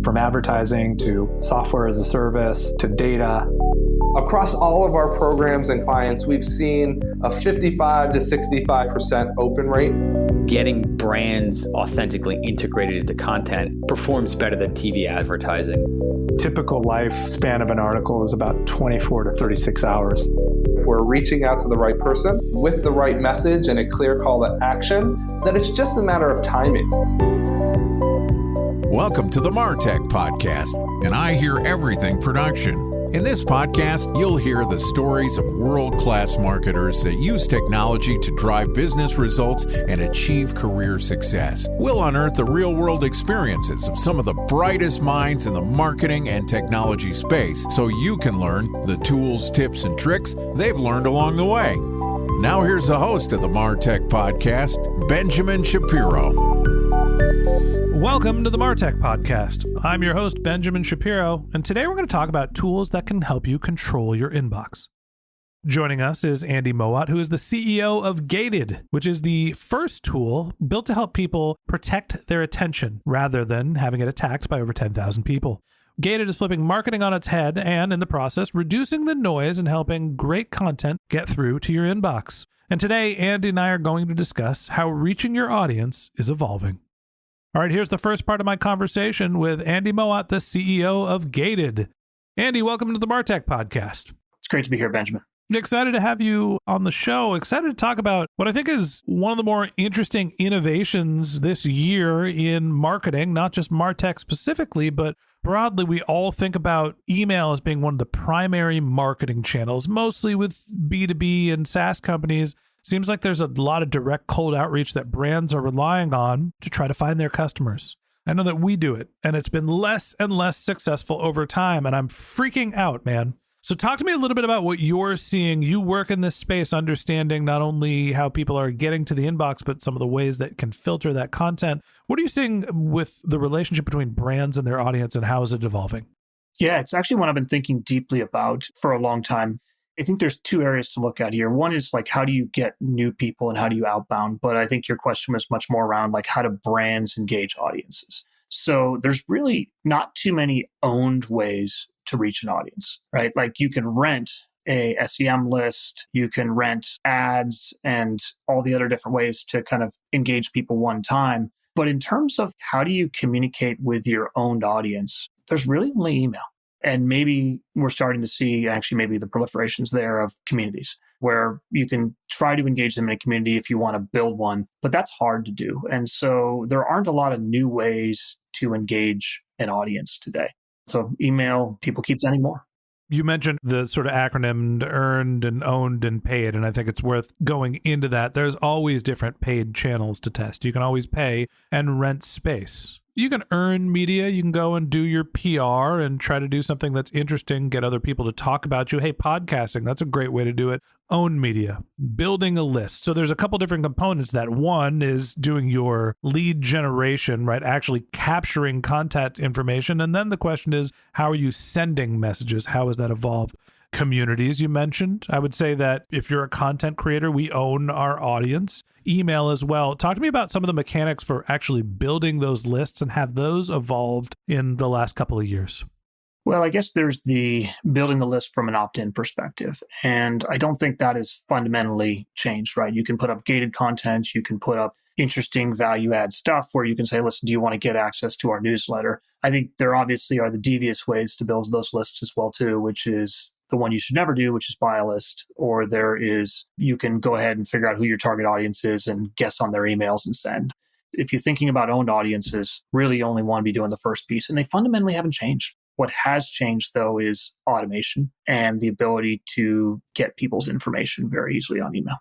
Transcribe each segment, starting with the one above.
From advertising to software as a service to data. Across all of our programs and clients, we've seen a 55 to 65% open rate. Getting brands authentically integrated into content performs better than TV advertising. Typical lifespan of an article is about 24 to 36 hours. If we're reaching out to the right person with the right message and a clear call to action, then it's just a matter of timing. Welcome to the MarTech Podcast, and I Hear Everything production. In this podcast, you'll hear the stories of world-class marketers that use technology to drive business results and achieve career success. We'll unearth the real-world experiences of some of the brightest minds in the marketing and technology space so you can learn the tools, tips, and tricks they've learned along the way. Now here's the host of the MarTech Podcast, Benjamin Shapiro. Welcome to the MarTech Podcast. I'm your host, Benjamin Shapiro, and today we're going to talk about tools that can help you control your inbox. Joining us is Andy Mowat, who is the CEO of Gated, which is the first tool built to help people protect their attention rather than having it attacked by over 10,000 people. Gated is flipping marketing on its head and, in the process, reducing the noise and helping great content get through to your inbox. And today, Andy and I are going to discuss how reaching your audience is evolving. All right, here's the first part of my conversation with Andy Mowat, the CEO of Gated. Andy, welcome to the MarTech Podcast. It's great to be here, Benjamin. Excited to have you on the show. Excited to talk about what I think is one of the more interesting innovations this year in marketing, not just MarTech specifically, but broadly. We all think about email as being one of the primary marketing channels, mostly with B2B and SaaS companies. Seems like there's a lot of direct cold outreach that brands are relying on to try to find their customers. I know that we do it, and it's been less and less successful over time, and I'm freaking out, man. So talk to me a little bit about what you're seeing. You work in this space, understanding not only how people are getting to the inbox, but some of the ways that can filter that content. What are you seeing with the relationship between brands and their audience, and how is it evolving? Yeah, it's actually one I've been thinking deeply about for a long time. I think there's two areas to look at here. One is like, how do you get new people and how do you outbound? But I think your question was much more around like, how do brands engage audiences? So there's really not too many owned ways to reach an audience, right? Like you can rent a SEM list, you can rent ads and all the other different ways to kind of engage people one time. But in terms of how do you communicate with your owned audience, there's really only email. And maybe we're starting to see actually maybe the proliferations there of communities where you can try to engage them in a community if you want to build one, but that's hard to do. And so there aren't a lot of new ways to engage an audience today. So email, people keep sending more. You mentioned the sort of acronym earned and owned and paid, and I think it's worth going into that. There's always different paid channels to test. You can always pay and rent space. You can earn media. You can go and do your PR and try to do something that's interesting, get other people to talk about you. Hey, podcasting, that's a great way to do it. Own media, building a list. So there's a couple different components. That one is doing your lead generation, right? Actually capturing contact information. And then the question is, how are you sending messages? How has that evolved? Communities you mentioned. I would say that if you're a content creator, we own our audience. Email as well. Talk to me about some of the mechanics for actually building those lists and have those evolved in the last couple of years. Well, I guess there's the building the list from an opt-in perspective. And I don't think that is fundamentally changed, right? You can put up gated content. You can put up interesting value add stuff where you can say, listen, do you want to get access to our newsletter? I think there obviously are the devious ways to build those lists as well, too, which is the one you should never do, which is buy a list. Or there is, you can go ahead and figure out who your target audience is and guess on their emails and send. If you're thinking about owned audiences, really you only want to be doing the first piece. And they fundamentally haven't changed. What has changed, though, is automation and the ability to get people's information very easily on email.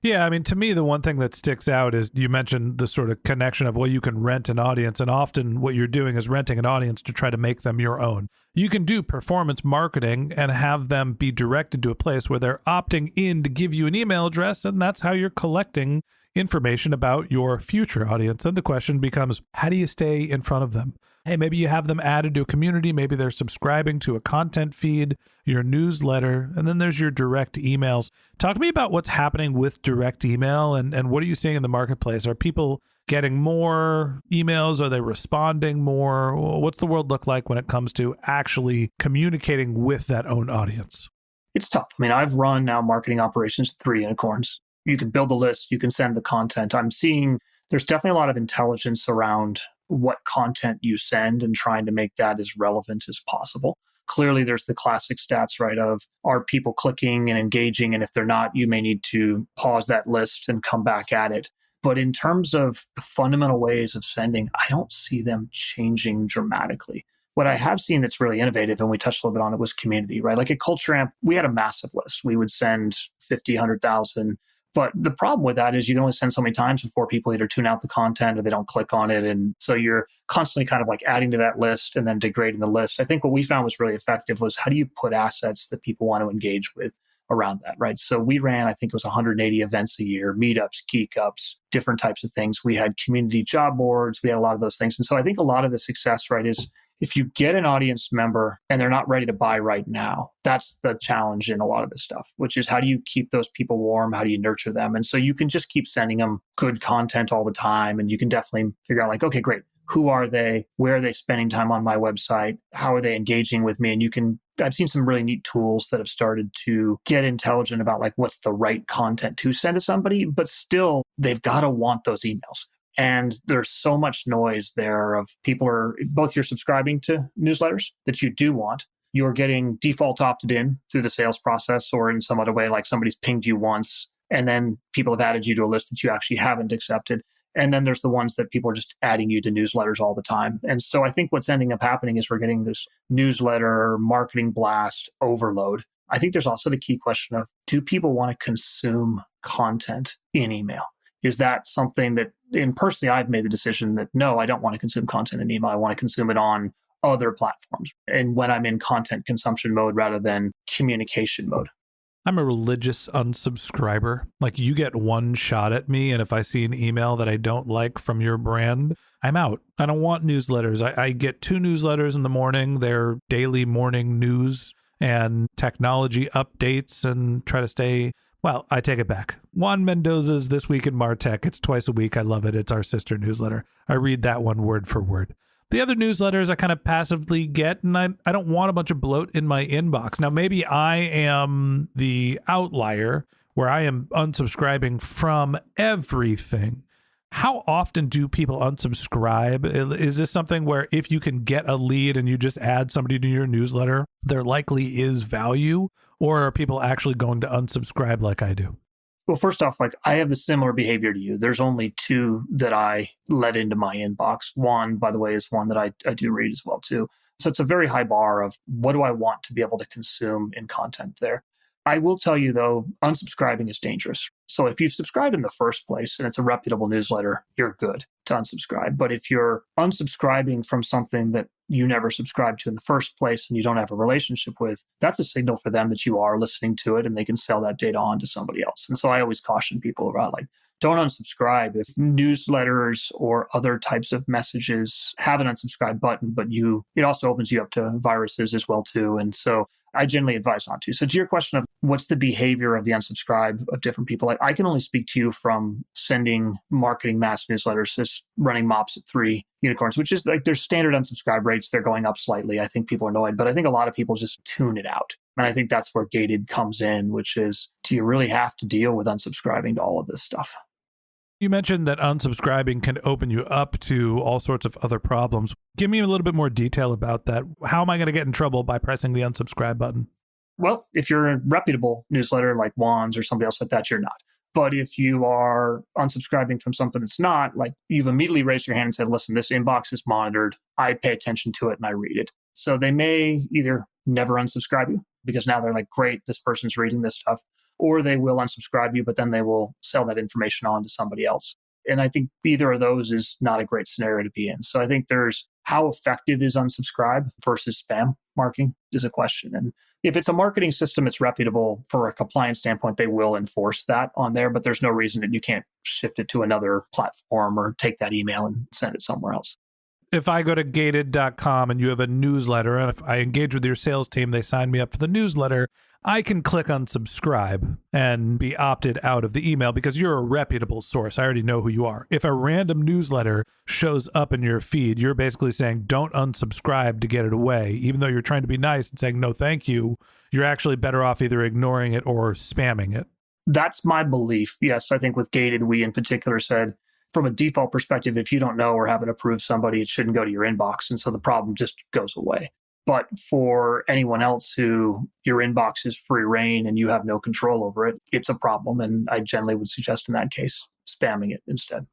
Yeah, I mean, to me, the one thing that sticks out is you mentioned the sort of connection of, well, you can rent an audience, and often what you're doing is renting an audience to try to make them your own. You can do performance marketing and have them be directed to a place where they're opting in to give you an email address, and that's how you're collecting information about your future audience. Then the question becomes, how do you stay in front of them? Hey, maybe you have them added to a community. Maybe they're subscribing to a content feed, your newsletter, and then there's your direct emails. Talk to me about what's happening with direct email and what are you seeing in the marketplace? Are people getting more emails? Are they responding more? What's the world look like when it comes to actually communicating with that own audience? It's tough. I mean, I've run now marketing operations at 3 unicorns. You can build a list, you can send the content. I'm seeing there's definitely a lot of intelligence around what content you send and trying to make that as relevant as possible. Clearly, there's the classic stats, right, of are people clicking and engaging? And if they're not, you may need to pause that list and come back at it. But in terms of the fundamental ways of sending, I don't see them changing dramatically. What I have seen that's really innovative, and we touched a little bit on it, was community, right? Like at Culture Amp, we had a massive list. We would send 50, 100,000. But the problem with that is you can only send so many times before people either tune out the content or they don't click on it. And so you're constantly kind of like adding to that list and then degrading the list. I think what we found was really effective was how do you put assets that people want to engage with around that, right? So we ran, I think it was 180 events a year, meetups, geek ups, different types of things. We had community job boards. We had a lot of those things. And so I think a lot of the success, right, is if you get an audience member and they're not ready to buy right now, that's the challenge in a lot of this stuff, which is how do you keep those people warm? How do you nurture them? And so you can just keep sending them good content all the time. And you can definitely figure out like, okay, great. Who are they? Where are they spending time on my website? How are they engaging with me? And I've seen some really neat tools that have started to get intelligent about like what's the right content to send to somebody, but still they've got to want those emails. And there's so much noise there of people are both you're subscribing to newsletters that you do want. You're getting default opted in through the sales process or in some other way, like somebody's pinged you once, and then people have added you to a list that you actually haven't accepted. And then there's the ones that people are just adding you to newsletters all the time. And so I think what's ending up happening is we're getting this newsletter marketing blast overload. I think there's also the key question of, do people want to consume content in email? Is that something that, and personally, I've made the decision that no, I don't want to consume content in email. I want to consume it on other platforms. And when I'm in content consumption mode rather than communication mode. I'm a religious unsubscriber. Like you get one shot at me, and if I see an email that I don't like from your brand, I'm out. I don't want newsletters. I get 2 newsletters in the morning. They're daily morning news and technology updates and try to stay. Well, I take it back. Juan Mendoza's This Week in Martech. It's twice a week. I love it. It's our sister newsletter. I read that one word for word. The other newsletters I kind of passively get, and I don't want a bunch of bloat in my inbox. Now, maybe I am the outlier where I am unsubscribing from everything. How often do people unsubscribe? Is this something where if you can get a lead and you just add somebody to your newsletter, there likely is value? Or are people actually going to unsubscribe like I do? Well, first off, like I have the similar behavior to you. There's only 2 that I let into my inbox. One, by the way, is one that I do read as well too. So it's a very high bar of what do I want to be able to consume in content there. I will tell you though, unsubscribing is dangerous. So if you've subscribed in the first place and it's a reputable newsletter, you're good to unsubscribe. But if you're unsubscribing from something that you never subscribed to in the first place and you don't have a relationship with, that's a signal for them that you are listening to it and they can sell that data on to somebody else. And so I always caution people about like, don't unsubscribe if newsletters or other types of messages have an unsubscribe button, but it also opens you up to viruses as well too. And so I generally advise not to. So to your question of what's the behavior of the unsubscribe of different people, I can only speak to you from sending marketing mass newsletters, just running mops at 3 unicorns, which is like their standard unsubscribe rates. They're going up slightly. I think people are annoyed, but I think a lot of people just tune it out. And I think that's where gated comes in, which is, do you really have to deal with unsubscribing to all of this stuff? You mentioned that unsubscribing can open you up to all sorts of other problems. Give me a little bit more detail about that. How am I going to get in trouble by pressing the unsubscribe button? Well, if you're a reputable newsletter like Juan's or somebody else like that, you're not. But if you are unsubscribing from something that's not, like you've immediately raised your hand and said, listen, this inbox is monitored. I pay attention to it and I read it. So they may either never unsubscribe you because now they're like, great, this person's reading this stuff. Or they will unsubscribe you, but then they will sell that information on to somebody else. And I think either of those is not a great scenario to be in. So I think there's how effective is unsubscribe versus spam marking is a question. And If it's a marketing system, it's reputable for a compliance standpoint, they will enforce that on there, but there's no reason that you can't shift it to another platform or take that email and send it somewhere else. If I go to gated.com and you have a newsletter, and if I engage with your sales team, they sign me up for the newsletter, I can click on subscribe and be opted out of the email because you're a reputable source. I already know who you are. If a random newsletter shows up in your feed, you're basically saying don't unsubscribe to get it away. Even though you're trying to be nice and saying no thank you, you're actually better off either ignoring it or spamming it. That's my belief. Yes, I think with Gated, we in particular said, from a default perspective, if you don't know or haven't approved somebody, it shouldn't go to your inbox. And so the problem just goes away. But for anyone else who your inbox is free reign and you have no control over it, it's a problem. And I generally would suggest in that case, spamming it instead.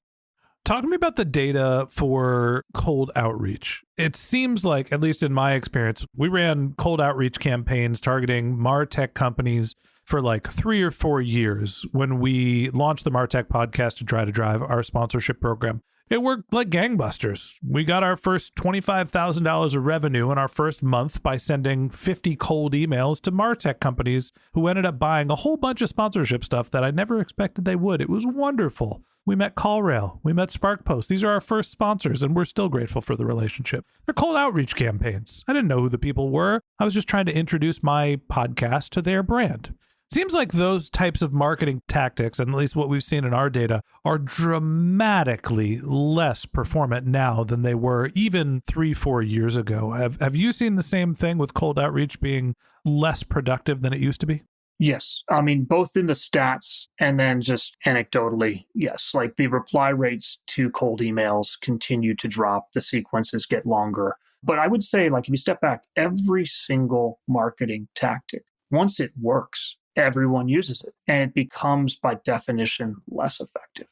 Talk to me about the data for cold outreach. It seems like, at least in my experience, we ran cold outreach campaigns targeting MarTech companies for like 3 or 4 years when we launched the MarTech podcast to try to drive our sponsorship program. It worked like gangbusters. We got our first $25,000 of revenue in our first month by sending 50 cold emails to MarTech companies who ended up buying a whole bunch of sponsorship stuff that I never expected they would. It was wonderful. We met CallRail. We met SparkPost. These are our first sponsors, and we're still grateful for the relationship. They're cold outreach campaigns. I didn't know who the people were. I was just trying to introduce my podcast to their brand. Seems like those types of marketing tactics, and at least what we've seen in our data, are dramatically less performant now than they were even 3-4 years ago. Have you seen the same thing with cold outreach being less productive than it used to be? Yes. I mean, both in the stats and then just anecdotally, yes. Like the reply rates to cold emails continue to drop. The sequences get longer. But I would say, like, if you step back, every single marketing tactic, once it works, everyone uses it, and it becomes, by definition, less effective.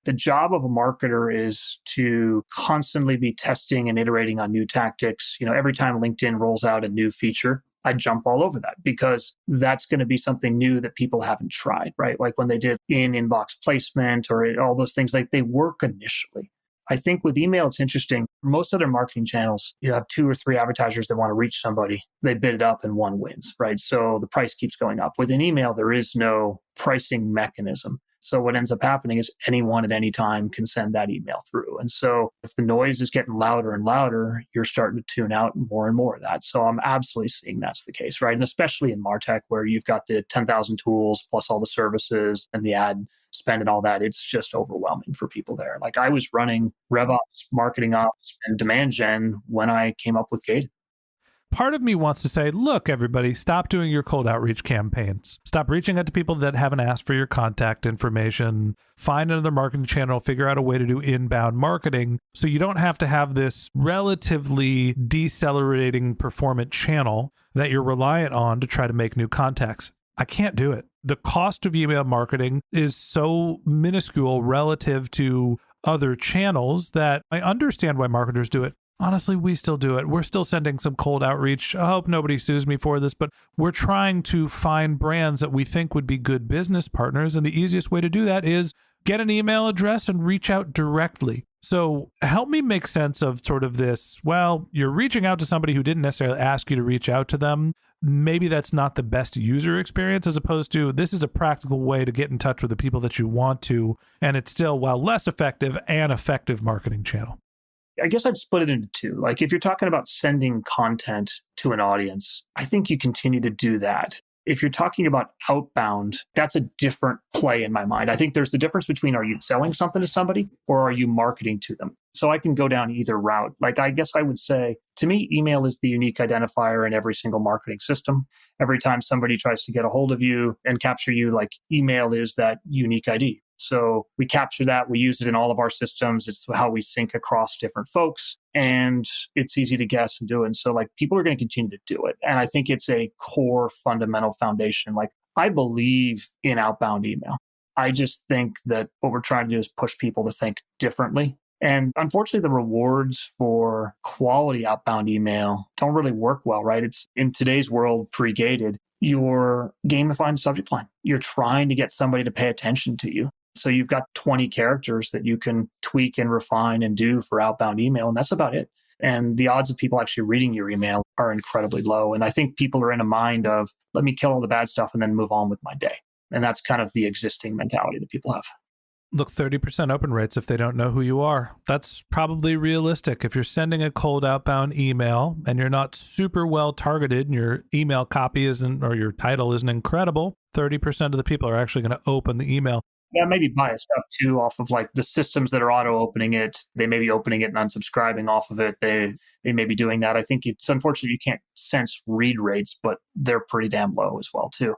The job of a marketer is to constantly be testing and iterating on new tactics. You know, every time LinkedIn rolls out a new feature, I jump all over that because that's going to be something new that people haven't tried, right? Like when they did in-inbox placement or all those things, like they work initially. I think with email, it's interesting. Most other marketing channels, you have 2 or 3 advertisers that want to reach somebody. They bid it up and one wins, right? So the price keeps going up. With an email, there is no pricing mechanism. So what ends up happening is anyone at any time can send that email through. And so if the noise is getting louder and louder, you're starting to tune out more and more of that. So I'm absolutely seeing that's the case, right? And especially in MarTech, where you've got the 10,000 tools plus all the services and the ad spend and all that, it's just overwhelming for people there. Like I was running RevOps, marketing ops, and demand gen when I came up with Gated. Part of me wants to say, look, everybody, stop doing your cold outreach campaigns. Stop reaching out to people that haven't asked for your contact information. Find another marketing channel, figure out a way to do inbound marketing so you don't have to have this relatively decelerating performant channel that you're reliant on to try to make new contacts. I can't do it. The cost of email marketing is so minuscule relative to other channels that I understand why marketers do it. Honestly, we still do it. We're still sending some cold outreach. I hope nobody sues me for this, but we're trying to find brands that we think would be good business partners. And the easiest way to do that is get an email address and reach out directly. So help me make sense of sort of this, well, you're reaching out to somebody who didn't necessarily ask you to reach out to them. Maybe that's not the best user experience, as opposed to this is a practical way to get in touch with the people that you want to. And it's still, while less effective, an effective marketing channel. I guess I'd split it into 2. Like if you're talking about sending content to an audience, I think you continue to do that. If you're talking about outbound, that's a different play in my mind. I think there's the difference between, are you selling something to somebody or are you marketing to them? So I can go down either route. Like I guess I would say, to me, email is the unique identifier in every single marketing system. Every time somebody tries to get a hold of you and capture you, like email is that unique ID. So we capture that, we use it in all of our systems. It's how we sync across different folks, and it's easy to guess and do it. And so like people are going to continue to do it. And I think it's a core fundamental foundation. Like I believe in outbound email. I just think that what we're trying to do is push people to think differently. And unfortunately, the rewards for quality outbound email don't really work well, right? It's in today's world, pre-gated, you're gamifying the subject line. You're trying to get somebody to pay attention to you. So you've got 20 characters that you can tweak and refine and do for outbound email, and that's about it. And the odds of people actually reading your email are incredibly low. And I think people are in a mind of, let me kill all the bad stuff and then move on with my day. And that's kind of the existing mentality that people have. Look, 30% open rates if they don't know who you are. That's probably realistic. If you're sending a cold outbound email and you're not super well targeted and your email copy isn't, or your title isn't incredible, 30% of the people are actually going to open the email. Yeah, maybe biased up too off of like the systems that are auto-opening it. They may be opening it and unsubscribing off of it. They may be doing that. I think it's unfortunate you can't sense read rates, but they're pretty damn low as well too.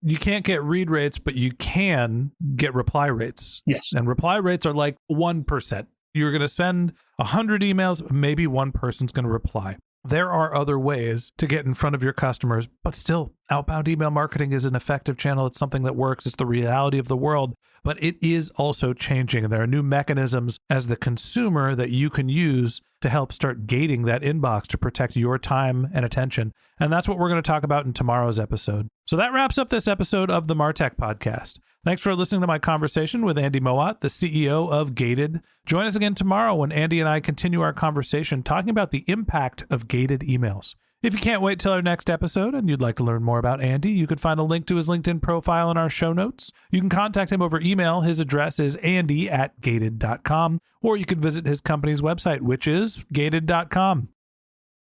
You can't get read rates, but you can get reply rates. Yes. And reply rates are like 1%. You're going to send 100 emails, maybe one person's going to reply. There are other ways to get in front of your customers, but still, outbound email marketing is an effective channel. It's something that works. It's the reality of the world, but it is also changing. And there are new mechanisms as the consumer that you can use to help start gating that inbox to protect your time and attention. And that's what we're going to talk about in tomorrow's episode. So that wraps up this episode of the MarTech Podcast. Thanks for listening to my conversation with Andy Mowat, the CEO of Gated. Join us again tomorrow when Andy and I continue our conversation talking about the impact of gated emails. If you can't wait till our next episode and you'd like to learn more about Andy, you can find a link to his LinkedIn profile in our show notes. You can contact him over email. His address is andy@gated.com, or you can visit his company's website, which is gated.com.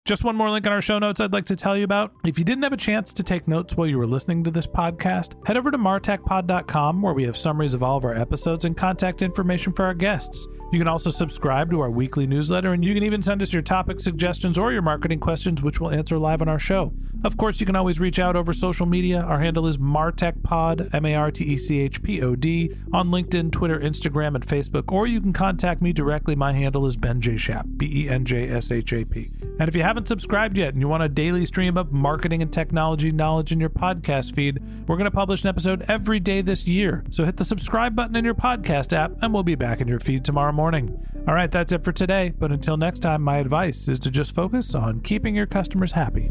Just one more link in our show notes I'd like to tell you about. If you didn't have a chance to take notes while you were listening to this podcast, head over to martechpod.com, where we have summaries of all of our episodes and contact information for our guests. You can also subscribe to our weekly newsletter, and you can even send us your topic suggestions or your marketing questions, which we'll answer live on our show. Of course, you can always reach out over social media. Our handle is martechpod, MARTECHPOD, on LinkedIn, Twitter, Instagram, and Facebook, or you can contact me directly. My handle is Ben J. Shap, BenJShap. And if you haven't subscribed yet and you want a daily stream of marketing and technology knowledge in your podcast feed, we're going to publish an episode every day this year. So hit the subscribe button in your podcast app and we'll be back in your feed tomorrow morning. All right, that's it for today. But until next time, my advice is to just focus on keeping your customers happy.